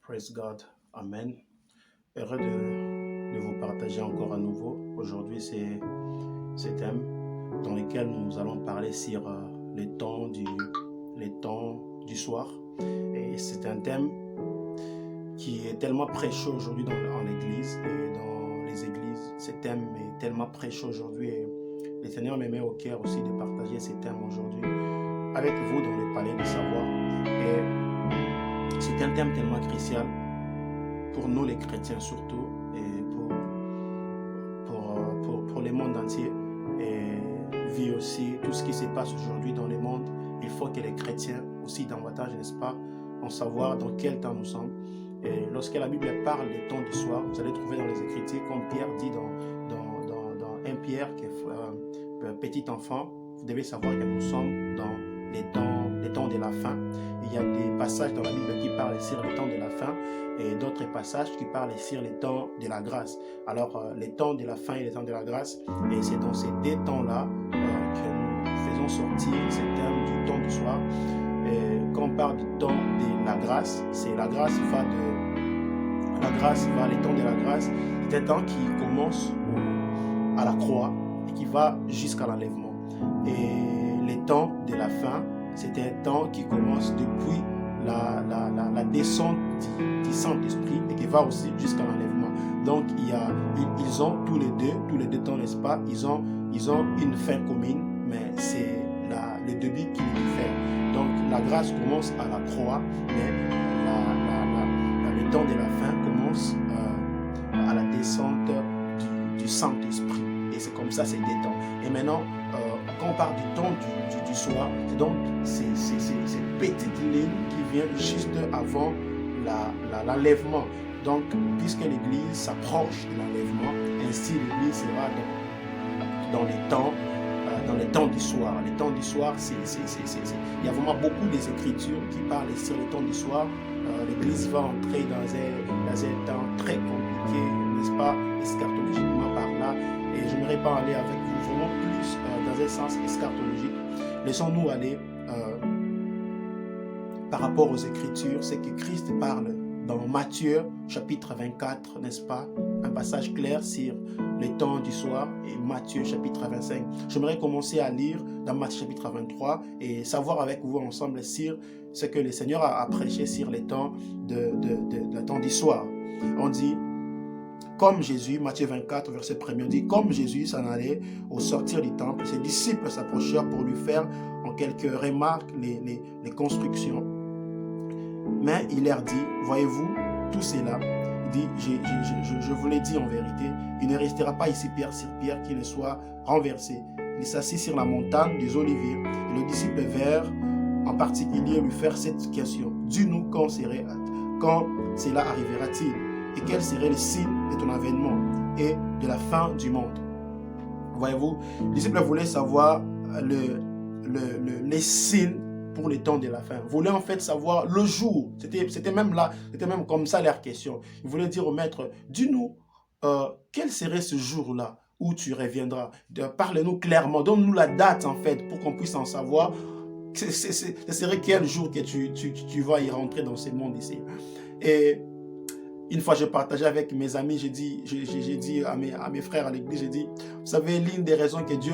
Praise God. Amen. Heureux de vous partager encore à nouveau. Aujourd'hui, c'est ce thème dans lequel nous allons parler sur les temps du soir. Et c'est un thème qui est tellement précieux aujourd'hui en l'Église et dans les églises. Ce thème est tellement précieux aujourd'hui et le Seigneur me met au cœur aussi de partager ce thème aujourd'hui avec vous dans le palais du savoir. Et c'est un thème tellement crucial pour nous les chrétiens surtout et pour le monde entier. Et vu aussi tout ce qui se passe aujourd'hui dans le monde, il faut que les chrétiens aussi davantage, n'est-ce pas, en savoir dans quel temps nous sommes. Et lorsque la Bible parle des temps du soir, vous allez trouver dans les Écritures, comme Pierre dit dans 1 Pierre, que petit enfant, vous devez savoir que nous sommes dans les temps de la fin. Il y a des passages dans la Bible qui parlent sur les temps de la fin et d'autres passages qui parlent sur les temps de la grâce. Alors, les temps de la fin et les temps de la grâce, et c'est dans ces deux temps-là que nous faisons sortir ce thème du temps du soir. Et quand on parle du temps de la grâce, c'est la grâce va les temps de la grâce, c'est un temps qui commence à la croix et qui va jusqu'à l'enlèvement. Et les temps de la fin, c'est un temps qui commence depuis la descente du Saint-Esprit et qui va aussi jusqu'à l'enlèvement. Donc ils ont tous les deux temps, n'est-ce pas, ils ont une fin commune, mais c'est le début qui est différent. Donc la grâce commence à la croix, mais le temps de la fin commence à la descente du Saint-Esprit. Et c'est comme ça, c'est des temps. Et maintenant, quand on parle du temps du soir, c'est donc ces petites lignes qui viennent juste avant l'enlèvement. Donc, puisque l'Église s'approche de l'enlèvement, ainsi l'Église sera dans les temps du soir. Les temps du soir, il y a vraiment beaucoup des Écritures qui parlent sur les temps du soir. L'Église va entrer dans un temps très compliqué, n'est-ce pas, eschatologiquement par là. Et je n'aimerais pas aller avec vous vraiment plus dans un sens eschatologique. Laissons-nous aller par rapport aux Écritures, c'est que Christ parle dans Matthieu chapitre 24, n'est-ce pas? Un passage clair sur les temps du soir et Matthieu chapitre 25. J'aimerais commencer à lire dans Matthieu chapitre 23 et savoir avec vous ensemble sur ce que le Seigneur a prêché sur les temps le temps du soir. On dit, comme Jésus, Matthieu 24, verset 1er, on dit, comme Jésus s'en allait au sortir du temple, ses disciples s'approchèrent pour lui faire en quelques remarques les constructions. Mais il leur dit, voyez-vous, tout cela, il dit, je vous l'ai dit en vérité, il ne restera pas ici pierre sur pierre qui ne soit renversé. Il s'assit sur la montagne des Oliviers et le disciple vers en particulier lui faire cette question. Dis-nous quand cela arrivera-t-il et quel serait le signe de ton avènement et de la fin du monde. Voyez-vous, les disciples voulaient savoir les signes pour les temps de la fin. Ils voulaient en fait savoir le jour. C'était même comme ça leur question. Ils voulaient dire au maître, dis-nous quel serait ce jour-là où tu reviendras. Parle-nous clairement, donne-nous la date en fait pour qu'on puisse en savoir. Ce serait quel jour que tu vas y rentrer dans ce monde ici. Et une fois, je partageais avec mes amis, j'ai dit à mes frères à l'église, j'ai dit, vous savez, l'une des raisons que Dieu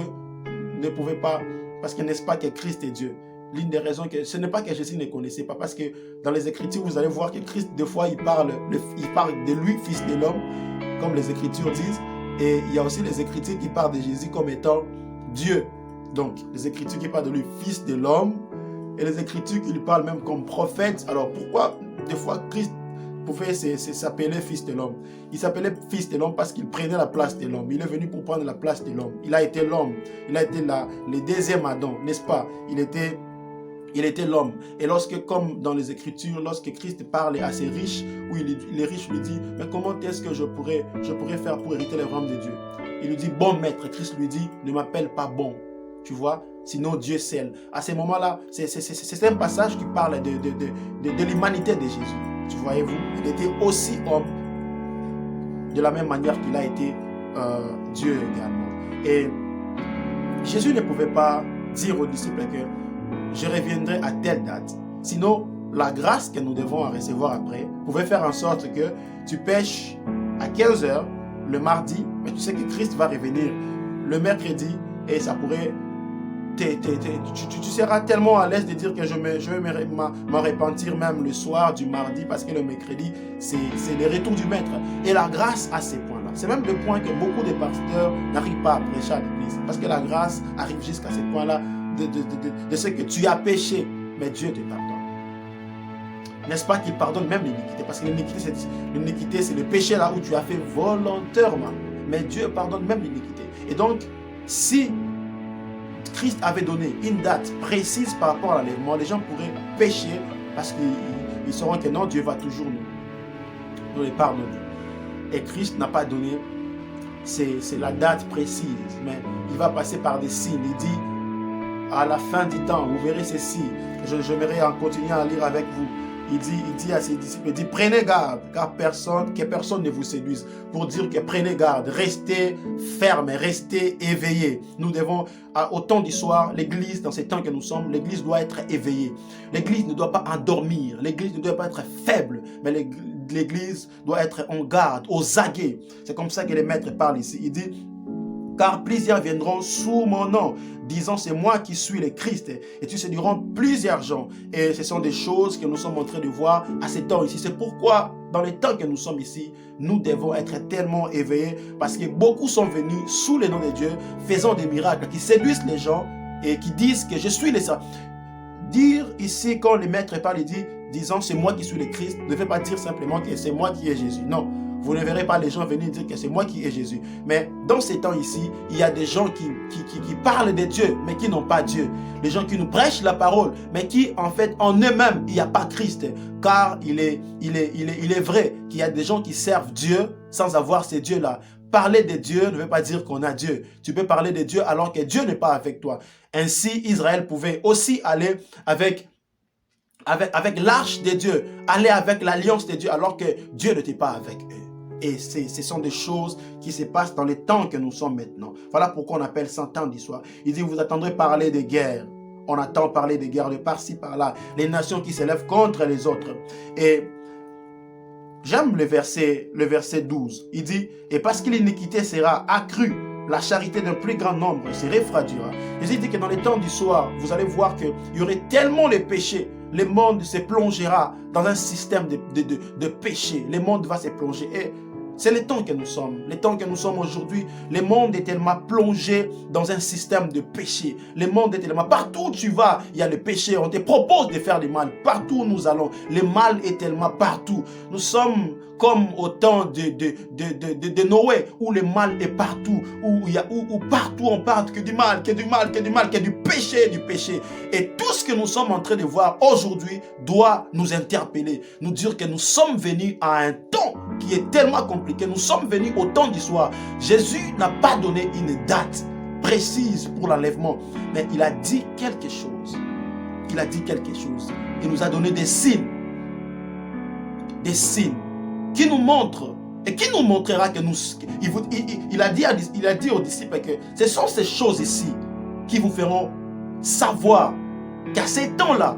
ne pouvait pas, parce que n'est-ce pas que Christ est Dieu, l'une des raisons que ce n'est pas que Jésus ne connaissait pas, parce que dans les Écritures, vous allez voir que Christ, des fois, il parle de lui, fils de l'homme, comme les Écritures disent, et il y a aussi les Écritures qui parlent de Jésus comme étant Dieu. Donc, les Écritures qui parlent de lui, fils de l'homme, et les Écritures qui lui parlent même comme prophète. Alors, pourquoi des fois Christ pouvait s'appeler fils de l'homme? Il s'appelait fils de l'homme parce qu'il prenait la place de l'homme. Il est venu pour prendre la place de l'homme. Il a été l'homme. Il a été le deuxième Adam, n'est-ce pas? Il était l'homme. Et lorsque, comme dans les Écritures, lorsque Christ parle à ces riches, où les riches lui disent, mais comment est-ce que je pourrais faire pour hériter les royaumes de Dieu? Il lui dit, bon maître. Christ lui dit, ne m'appelle pas bon. Tu vois? Sinon Dieu scelle. À ce moment-là, c'est un passage qui parle de l'humanité de Jésus. Tu voyez-vous, il était aussi homme de la même manière qu'il a été Dieu également. Et Jésus ne pouvait pas dire aux disciples que je reviendrai à telle date. Sinon, la grâce que nous devons recevoir après pouvait faire en sorte que tu pêches à 15 heures le mardi, mais tu sais que Christ va revenir le mercredi et ça pourrait... Tu seras tellement à l'aise de dire que je vais m'en repentir même le soir du mardi parce que le mercredi, c'est le retour du maître. Et la grâce à ces points-là. C'est même le point que beaucoup de pasteurs n'arrivent pas à prêcher à l'église. Parce que la grâce arrive jusqu'à ce point-là de ce que tu as péché, mais Dieu te pardonne. N'est-ce pas qu'il pardonne même l'iniquité? Parce que l'iniquité, c'est le péché là où tu as fait volontairement. Mais Dieu pardonne même l'iniquité. Et donc, si Christ avait donné une date précise par rapport à l'enlèvement, les gens pourraient pécher parce qu'ils sauront que non, Dieu va toujours nous les pardonner. Et Christ n'a pas donné, c'est la date précise, mais il va passer par des signes. Il dit, à la fin du temps, vous verrez ces signes. J'aimerais en continuer à lire avec vous. Il dit à ses disciples, il dit, prenez garde, car que personne ne vous séduise. Pour dire que prenez garde, restez fermes, restez éveillés. Nous devons, au temps du soir, l'église, dans ces temps que nous sommes, l'église doit être éveillée. L'église ne doit pas endormir, l'église ne doit pas être faible, mais l'église doit être en garde, aux aguets. C'est comme ça que les maîtres parlent ici. Il dit, car plusieurs viendront sous mon nom, disant c'est moi qui suis le Christ. Et tu séduiront plusieurs gens. Et ce sont des choses que nous sommes en train de voir à ces temps ici. C'est pourquoi, dans les temps que nous sommes ici, nous devons être tellement éveillés. Parce que beaucoup sont venus sous le nom de Dieu, faisant des miracles, qui séduisent les gens et qui disent que je suis le Saint. Dire ici, quand le maître parle, il dit, disant c'est moi qui suis le Christ, ne veut pas dire simplement que c'est moi qui est Jésus. Non. Vous ne verrez pas les gens venir dire que c'est moi qui est Jésus. Mais dans ces temps ici, il y a des gens qui parlent de Dieu, mais qui n'ont pas Dieu. Les gens qui nous prêchent la parole, mais qui, en fait, en eux-mêmes, il n'y a pas Christ. Car il est vrai qu'il y a des gens qui servent Dieu sans avoir ces dieux-là. Parler de Dieu ne veut pas dire qu'on a Dieu. Tu peux parler de Dieu alors que Dieu n'est pas avec toi. Ainsi, Israël pouvait aussi aller avec l'arche de Dieu, aller avec l'alliance de Dieu alors que Dieu n'était pas avec eux. Et ce sont des choses qui se passent dans les temps que nous sommes maintenant. Voilà pourquoi on appelle ça temps d'histoire. Il dit, vous attendrez parler de guerre. On attend parler de guerre de par-ci, par-là. Les nations qui s'élèvent contre les autres. Et j'aime le verset 12. Il dit, et parce que l'iniquité sera accrue, la charité d'un plus grand nombre se refroidira. Jésus dit que dans les temps du soir, vous allez voir qu'il y aurait tellement de péchés. Le monde se plongera dans un système de péché. Le monde va se plonger. Et c'est le temps que nous sommes. Le temps que nous sommes aujourd'hui, le monde est tellement plongé dans un système de péché. Le monde est tellement... Partout où tu vas, il y a le péché. On te propose de faire du mal. Partout où nous allons, le mal est tellement partout. Nous sommes comme au temps de Noé, où le mal est partout, où partout on parle que du mal, que du mal, que du mal, que du péché, du péché. Et tout ce que nous sommes en train de voir aujourd'hui doit nous interpeller, nous dire que nous sommes venus à un temps qui est tellement compliqué. Nous sommes venus au temps du soir. Jésus n'a pas donné une date précise pour l'enlèvement, mais il a dit quelque chose. Il a dit quelque chose. Il nous a donné des signes. Des signes qui nous montrent et qui nous montrera que nous... Il a dit aux disciples que ce sont ces choses ici qui vous feront savoir qu'à ces temps-là,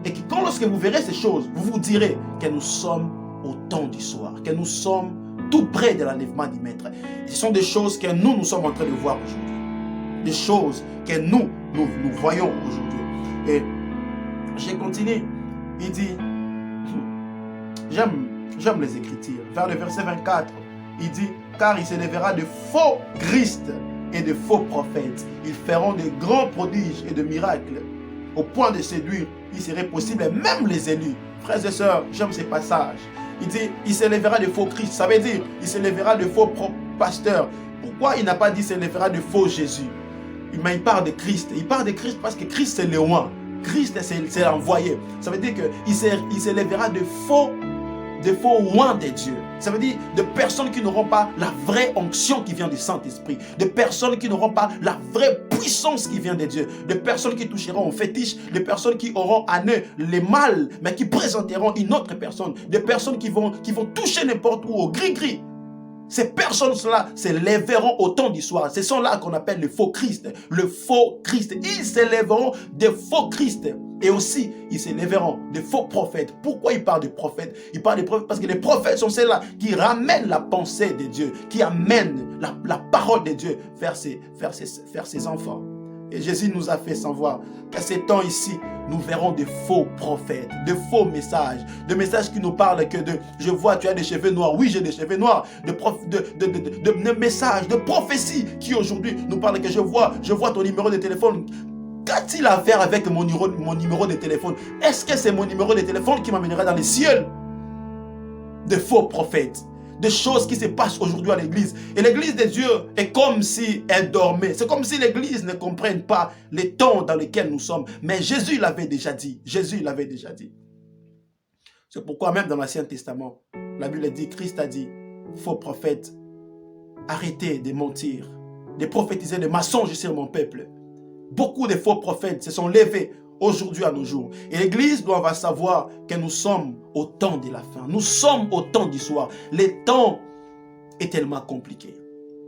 et que lorsque vous verrez ces choses, vous vous direz que nous sommes au temps du soir, que nous sommes tout près de l'enlèvement du Maître. Ce sont des choses que nous sommes en train de voir aujourd'hui. Des choses que nous voyons aujourd'hui. Et j'ai continué. Il dit, j'aime les Écritures. Vers le verset 24, il dit, car il s'élèvera de faux Christ et de faux prophètes. Ils feront de grands prodiges et de miracles, au point de séduire, il serait possible, même les élus. Frères et sœurs, j'aime ces passages. Il dit, il s'élèvera de faux Christ. Ça veut dire, il s'élèvera de faux pasteurs. Pourquoi il n'a pas dit il s'élèvera de faux Jésus? Mais il parle de Christ. Il parle de Christ parce que Christ c'est le roi. Christ c'est l'envoyé. Ça veut dire qu'il s'élèvera de faux rois de Dieu. Ça veut dire de personnes qui n'auront pas la vraie onction qui vient du Saint-Esprit. De personnes qui n'auront pas la vraie puissance qui vient de Dieu. De personnes qui toucheront au fétiche. De personnes qui auront à eux le mal, mais qui présenteront une autre personne. De personnes qui vont toucher n'importe où, au gris-gris. Ces personnes-là s'élèveront au temps du soir. Ce sont là qu'on appelle le faux Christ. Le faux Christ. Ils s'élèveront des faux Christ. Et aussi, ils s'élèveront de faux prophètes. Pourquoi il parle de prophètes? Il parle de prophètes parce que les prophètes sont ceux-là qui ramènent la pensée de Dieu, qui amènent la parole de Dieu vers ses enfants. Et Jésus nous a fait savoir qu'à ces temps ici, nous verrons des faux prophètes, de faux messages, de messages qui nous parlent que de « je vois, tu as des cheveux noirs ». Oui, j'ai des cheveux noirs. De messages, de prophéties qui aujourd'hui nous parlent que je vois ton numéro de téléphone. Qu'a-t-il à faire avec mon numéro de téléphone? Est-ce que c'est mon numéro de téléphone qui m'amènera dans les cieux? De faux prophètes. Des choses qui se passent aujourd'hui à l'église. Et l'église de Dieu est comme si elle dormait. C'est comme si l'église ne comprenne pas les temps dans lesquels nous sommes. Mais Jésus l'avait déjà dit. Jésus l'avait déjà dit. C'est pourquoi même dans l'Ancien Testament, la Bible dit, Christ a dit, faux prophètes, arrêtez de mentir, de prophétiser des mensonges sur mon peuple. Beaucoup de faux prophètes se sont levés aujourd'hui à nos jours. Et l'Église doit savoir que nous sommes au temps de la fin. Nous sommes au temps du soir. Le temps est tellement compliqué.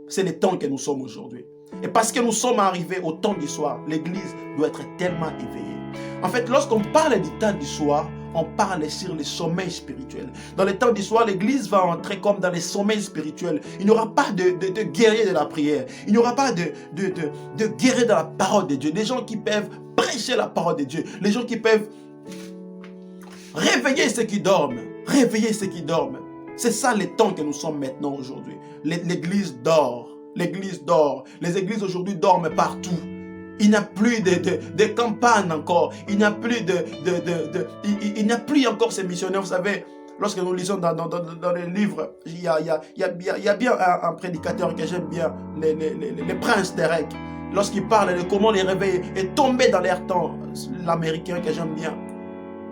C'est le temps que nous sommes aujourd'hui. Et parce que nous sommes arrivés au temps du soir, l'Église doit être tellement éveillée. En fait, lorsqu'on parle du temps du soir, on parle sur le sommeil spirituel. Dans le temps du soir, l'Église va entrer comme dans le sommeil spirituel. Il n'y aura pas de guerrier de la prière. Il n'y aura pas de guerrier de la parole de Dieu. Des gens qui peuvent prêcher la parole de Dieu. Les gens qui peuvent réveiller ceux qui dorment. Réveiller ceux qui dorment. C'est ça le temps que nous sommes maintenant aujourd'hui. L'Église dort. L'Église dort. Les églises aujourd'hui dorment partout. Il n'y a plus de campagne encore. Il n'y a plus il n'y a plus encore ces missionnaires. Vous savez, lorsque nous lisons dans les livres, il y a bien un prédicateur que j'aime bien, les princes d'Erech. Lorsqu'il parle de comment les réveils est tombé dans l'air temps, l'américain que j'aime bien.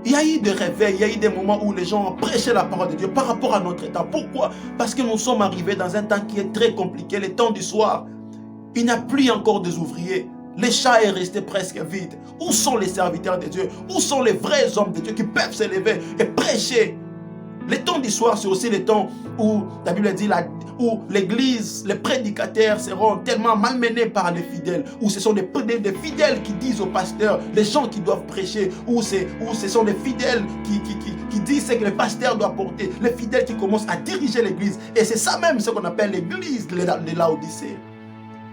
Il y a eu des réveils, il y a eu des moments où les gens ont prêché la parole de Dieu par rapport à notre temps. Pourquoi? Parce que nous sommes arrivés dans un temps qui est très compliqué, le temps du soir. Il n'y a plus encore des ouvriers. Le champ est resté presque vide. Où sont les serviteurs de Dieu? Où sont les vrais hommes de Dieu qui peuvent se lever et prêcher? Le temps du soir, c'est aussi le temps où la Bible dit où l'église, les prédicateurs seront tellement malmenés par les fidèles, où ce sont des fidèles qui disent aux pasteurs les gens qui doivent prêcher, où ce sont des fidèles qui disent ce que le pasteur doit porter, les fidèles qui commencent à diriger l'église. Et c'est ça même ce qu'on appelle l'église de Laodicée.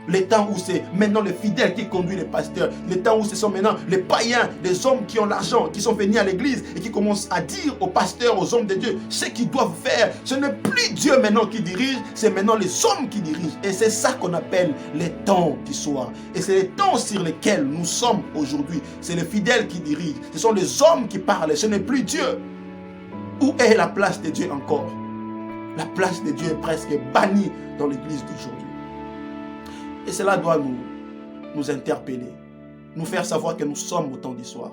Les temps où c'est maintenant les fidèles qui conduisent les pasteurs. Les temps où ce sont maintenant les païens, les hommes qui ont l'argent, qui sont venus à l'église et qui commencent à dire aux pasteurs, aux hommes de Dieu, ce qu'ils doivent faire. Ce n'est plus Dieu maintenant qui dirige, c'est maintenant les hommes qui dirigent. Et c'est ça qu'on appelle les temps du soir. Et c'est les temps sur lesquels nous sommes aujourd'hui. C'est les fidèles qui dirigent. Ce sont les hommes qui parlent. Ce n'est plus Dieu. Où est la place de Dieu encore? La place de Dieu est presque bannie dans l'église d'aujourd'hui. Et cela doit nous interpeller, nous faire savoir que nous sommes au temps du soir.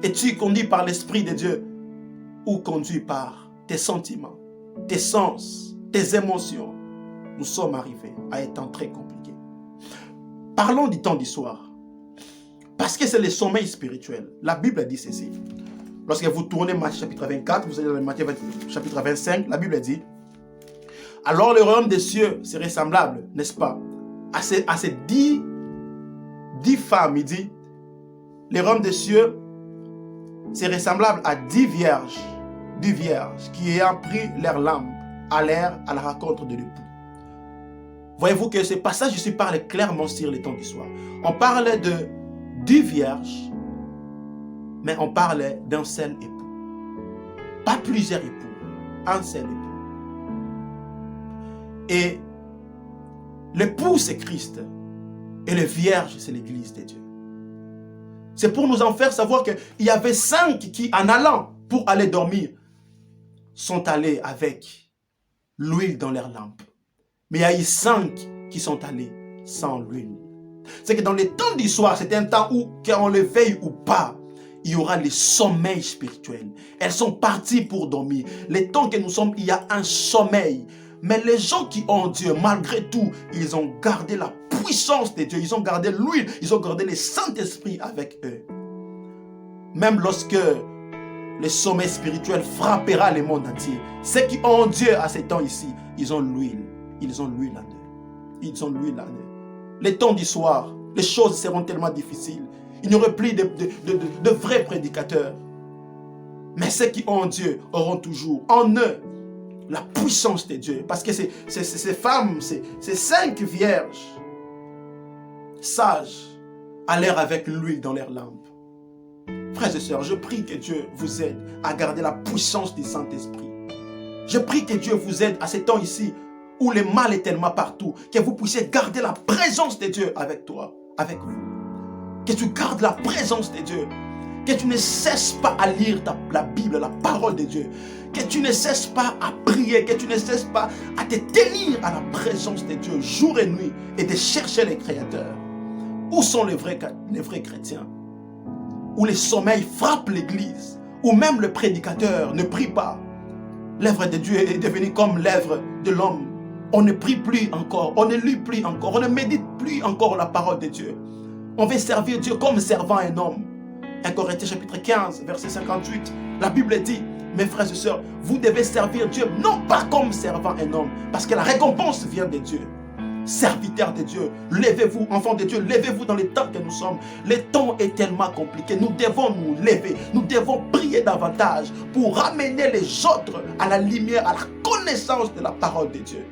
Es-tu conduit par l'Esprit de Dieu ou conduit par tes sentiments, tes sens, tes émotions? Nous sommes arrivés à un temps très compliqué. Parlons du temps du soir. Parce que c'est le sommeil spirituel. La Bible dit ceci. Lorsque vous tournez Matthieu chapitre 24, vous allez dans Matthieu chapitre 25, la Bible dit: alors le royaume des cieux serait semblable, n'est-ce pas, à ces 10 femmes. Il dit, le royaume des cieux serait semblable à 10 vierges qui ayant pris leur lampe allèrent à la rencontre de l'époux. Voyez-vous que ce passage ici parle clairement sur le temps du soir. On parle de 10 vierges, mais on parle d'un seul époux. Pas plusieurs époux, un seul époux. Et l'époux, c'est Christ. Et le vierge, c'est l'église de Dieu. C'est pour nous en faire savoir qu'il y avait 5 qui, en allant pour aller dormir, sont allés avec l'huile dans leur lampe. Mais il y a eu 5 qui sont allés sans l'huile. C'est que dans les temps du soir, c'est un temps où, qu'on le veille ou pas, il y aura le sommeil spirituel. Elles sont parties pour dormir. Les temps que nous sommes, il y a un sommeil. Mais les gens qui ont Dieu, malgré tout, ils ont gardé la puissance de Dieu. Ils ont gardé l'huile. Ils ont gardé le Saint-Esprit avec eux. Même lorsque le sommeil spirituel frappera le monde entier, ceux qui ont Dieu à ces temps ici, ils ont l'huile. Ils ont l'huile en eux. Ils ont l'huile en eux. Les temps du soir, les choses seront tellement difficiles. Il n'y aurait plus de vrais prédicateurs. Mais ceux qui ont Dieu auront toujours en eux la puissance de Dieu. Parce que ces femmes, ces 5 vierges sages, allèrent avec l'huile dans leurs lampes. Frères et sœurs, je prie que Dieu vous aide à garder la puissance du Saint-Esprit. Je prie que Dieu vous aide à ces temps ici où le mal est tellement partout, que vous puissiez garder la présence de Dieu avec toi, avec vous. Que tu gardes la présence de Dieu. Que tu ne cesses pas à lire la Bible, la parole de Dieu. Que tu ne cesses pas à prier, que tu ne cesses pas à te tenir à la présence de Dieu jour et nuit et de chercher les créateurs. Où sont les vrais chrétiens? Où le sommeil frappe l'église, où même le prédicateur ne prie pas. L'œuvre de Dieu est devenue comme l'œuvre de l'homme. On ne prie plus encore, on ne lit plus encore, on ne médite plus encore la parole de Dieu. On veut servir Dieu comme servant un homme. 1 Corinthiens chapitre 15, verset 58, la Bible dit, mes frères et sœurs, vous devez servir Dieu non pas comme servant un homme, parce que la récompense vient de Dieu. Serviteurs de Dieu, levez-vous, enfants de Dieu, levez-vous dans les temps que nous sommes. Le temps est tellement compliqué, nous devons nous lever, nous devons prier davantage pour ramener les autres à la lumière, à la connaissance de la parole de Dieu.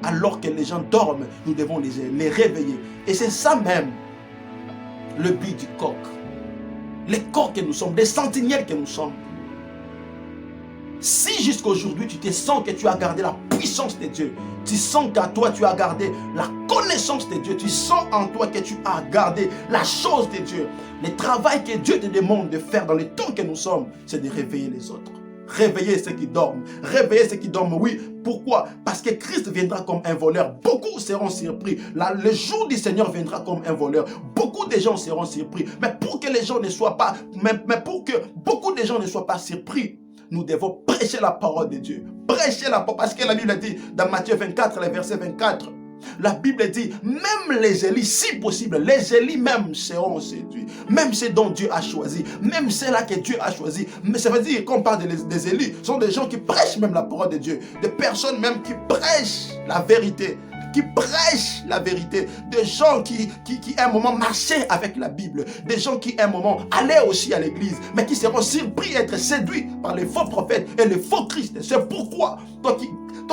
Alors que les gens dorment, nous devons les réveiller. Et c'est ça même le but du coq. Les coqs que nous sommes, les sentinelles que nous sommes. Si jusqu'à aujourd'hui tu te sens que tu as gardé la puissance de Dieu, tu sens qu'à toi tu as gardé la connaissance de Dieu, tu sens en toi que tu as gardé la chose de Dieu, le travail que Dieu te demande de faire dans les temps que nous sommes, c'est de réveiller les autres. Réveiller ceux qui dorment. Réveiller ceux qui dorment, oui. Pourquoi? Parce que Christ viendra comme un voleur. Beaucoup seront surpris. Le jour du Seigneur viendra comme un voleur. Beaucoup de gens seront surpris. Mais pour que les gens ne soient pas, mais pour que beaucoup de gens ne soient pas surpris, nous devons prêcher la parole de Dieu. Prêcher la parole. Parce que la Bible dit dans Matthieu 24, le verset 24, la Bible dit, même les élus, si possible, les élus même seront séduits. Même ceux dont Dieu a choisi, même ceux-là que Dieu a choisi. Mais ça veut dire qu'on parle des élus, ce sont des gens qui prêchent même la parole de Dieu. Des personnes même qui prêchent la vérité. Qui prêchent la vérité, des gens qui à un moment marchaient avec la Bible, des gens qui à un moment allaient aussi à l'église, mais qui seront surpris à être séduits par les faux prophètes et les faux Christ. C'est pourquoi, toi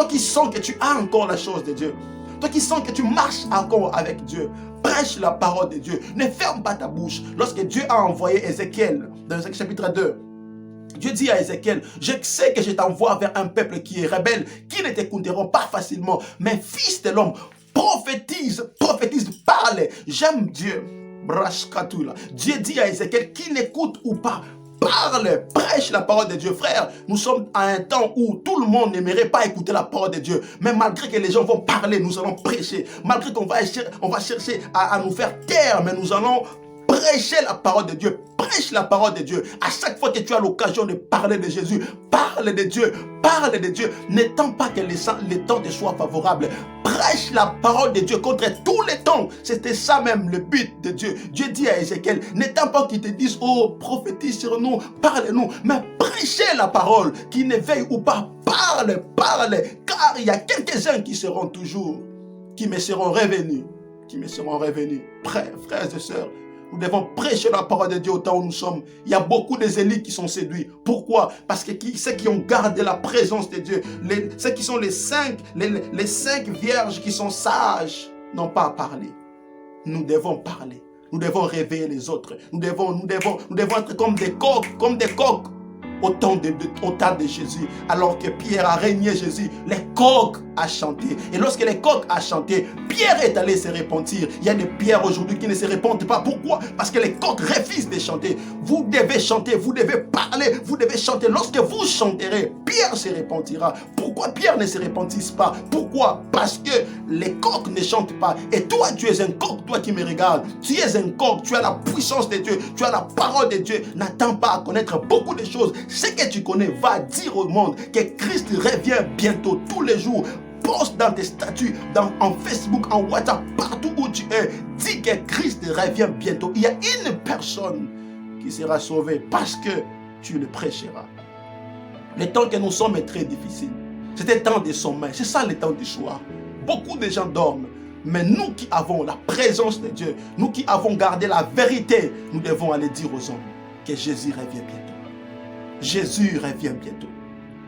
qui sens que tu as encore la chose de Dieu, toi qui sens que tu marches encore avec Dieu, prêche la parole de Dieu, ne ferme pas ta bouche. Lorsque Dieu a envoyé Ézéchiel, dans Ézéchiel chapitre 2, Dieu dit à Ézéchiel, je sais que je t'envoie vers un peuple qui est rebelle, qui ne t'écouteront pas facilement. Mais fils de l'homme, prophétise, parle. J'aime Dieu. Dieu dit à Ézéchiel, qui n'écoute ou pas, parle, prêche la parole de Dieu. Frère, nous sommes à un temps où tout le monde n'aimerait pas écouter la parole de Dieu. Mais malgré que les gens vont parler, nous allons prêcher. Malgré qu'on va chercher à nous faire taire, mais nous allons prêcher la parole de Dieu. Prêche la parole de Dieu. À chaque fois que tu as l'occasion de parler de Jésus, parle de Dieu. Parle de Dieu. N'attends pas que les temps te soient favorables. Prêche la parole de Dieu contre tous les temps. C'était ça même le but de Dieu. Dieu dit à Ézéchiel, n'attends pas qu'il te dise, oh, prophétise sur nous, parle-nous. Mais prêchez la parole, qui ne veille ou pas. Parle. Car il y a quelques-uns qui seront toujours, qui me seront revenus. Frères et sœurs, nous devons prêcher la parole de Dieu au temps où nous sommes. Il y a beaucoup des élites qui sont séduits. Pourquoi? Parce que ceux qui ont gardé la présence de Dieu, ceux qui sont les cinq vierges qui sont sages, n'ont pas à parler. Nous devons parler. Nous devons réveiller les autres. Nous devons être comme des coqs. Au temps de Jésus, alors que Pierre a régné Jésus, les coqs a chanté. Et lorsque les coqs a chanté, Pierre est allé se repentir. Il y a des pierres aujourd'hui qui ne se repentent pas. Pourquoi? Parce que les coqs refusent de chanter. Vous devez chanter, vous devez parler, vous devez chanter. Lorsque vous chanterez, Pierre se repentira. Pourquoi Pierre ne se repentisse pas? Pourquoi? Parce que les coqs ne chantent pas. Et toi, tu es un coq, toi qui me regardes. Tu es un coq, tu as la puissance de Dieu, tu as la parole de Dieu. N'attends pas à connaître beaucoup de choses. Ce que tu connais, va dire au monde que Christ revient bientôt, tous les jours. Poste dans tes statuts, en Facebook, en WhatsApp, partout où tu es. Dis que Christ revient bientôt. Il y a une personne qui sera sauvée parce que tu le prêcheras. Le temps que nous sommes est très difficile. C'est un temps de sommeil. C'est ça le temps du soir. Beaucoup de gens dorment. Mais nous qui avons la présence de Dieu, nous qui avons gardé la vérité, nous devons aller dire aux hommes que Jésus revient bientôt. Jésus revient bientôt.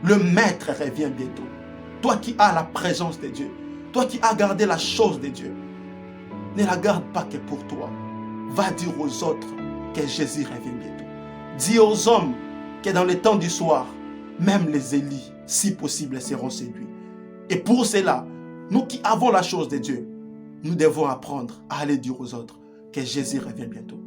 Le Maître revient bientôt. Toi qui as la présence de Dieu, toi qui as gardé la chose de Dieu, ne la garde pas que pour toi. Va dire aux autres que Jésus revient bientôt. Dis aux hommes que dans le temps du soir, même les Élis, si possible, seront séduits. Et pour cela, nous qui avons la chose de Dieu, nous devons apprendre à aller dire aux autres que Jésus revient bientôt.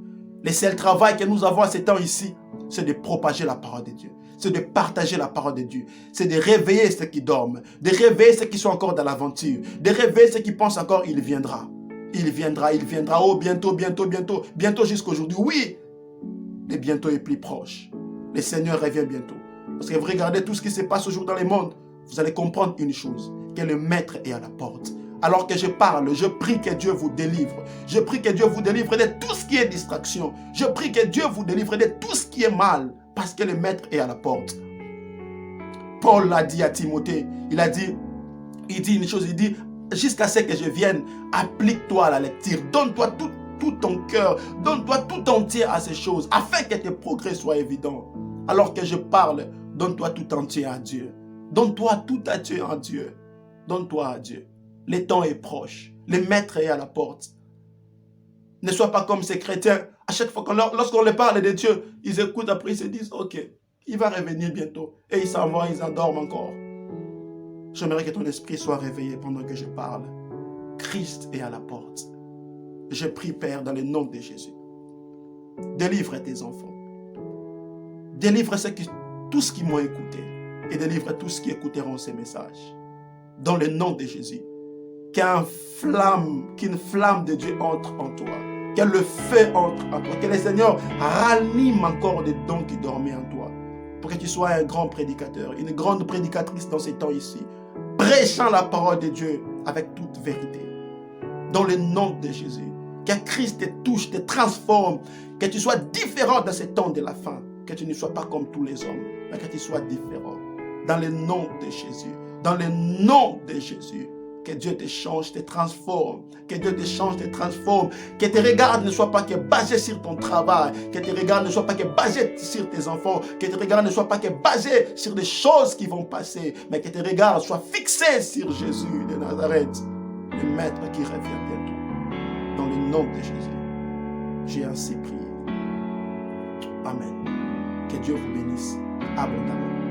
Le seul travail que nous avons à ce temps ici, c'est de propager la parole de Dieu. C'est de partager la parole de Dieu. C'est de réveiller ceux qui dorment, de réveiller ceux qui sont encore dans l'aventure, de réveiller ceux qui pensent encore il viendra. Il viendra, il viendra. Oh, bientôt, bientôt, bientôt. Bientôt jusqu'aujourd'hui. Oui, le bientôt est plus proche. Le Seigneur revient bientôt. Parce que vous regardez tout ce qui se passe aujourd'hui dans le monde, vous allez comprendre une chose, que le Maître est à la porte. Alors que je parle, je prie que Dieu vous délivre. Je prie que Dieu vous délivre de tout ce qui est distraction. Je prie que Dieu vous délivre de tout ce qui est mal. Parce que le Maître est à la porte. Paul l'a dit à Timothée. Il dit une chose, il dit, jusqu'à ce que je vienne, applique-toi à la lecture. Donne-toi tout ton cœur. Donne-toi tout entier à ces choses, afin que tes progrès soient évidents. Alors que je parle, donne-toi tout entier à Dieu. Donne-toi tout entier à Dieu. Donne-toi à Dieu. Le temps est proche. Le Maître est à la porte. Ne sois pas comme ces chrétiens. À chaque fois, lorsqu'on leur parle de Dieu, ils écoutent, après ils se disent, ok, il va revenir bientôt. Et ils s'en vont, ils endorment encore. J'aimerais que ton esprit soit réveillé pendant que je parle. Christ est à la porte. Je prie, Père, dans le nom de Jésus. Délivre tes enfants. Délivre tous ceux qui m'ont écouté. Et délivre tous ceux qui écouteront ces messages. Dans le nom de Jésus. Qu'une flamme de Dieu entre en toi. Que le feu entre en toi. Que le Seigneur ranime encore des dons qui dormaient en toi. Pour que tu sois un grand prédicateur, une grande prédicatrice dans ces temps ici. Prêchant la parole de Dieu avec toute vérité. Dans le nom de Jésus. Que Christ te touche, te transforme. Que tu sois différent dans ces temps de la fin. Que tu ne sois pas comme tous les hommes. Mais que tu sois différent. Dans le nom de Jésus. Dans le nom de Jésus. Que Dieu te change, te transforme. Que Dieu te change, te transforme. Que tes regards ne soient pas que basés sur ton travail. Que tes regards ne soient pas que basés sur tes enfants. Que tes regards ne soient pas que basés sur des choses qui vont passer. Mais que tes regards soient fixés sur Jésus de Nazareth. Le Maître qui revient bientôt. Dans le nom de Jésus. J'ai ainsi prié. Amen. Que Dieu vous bénisse abondamment.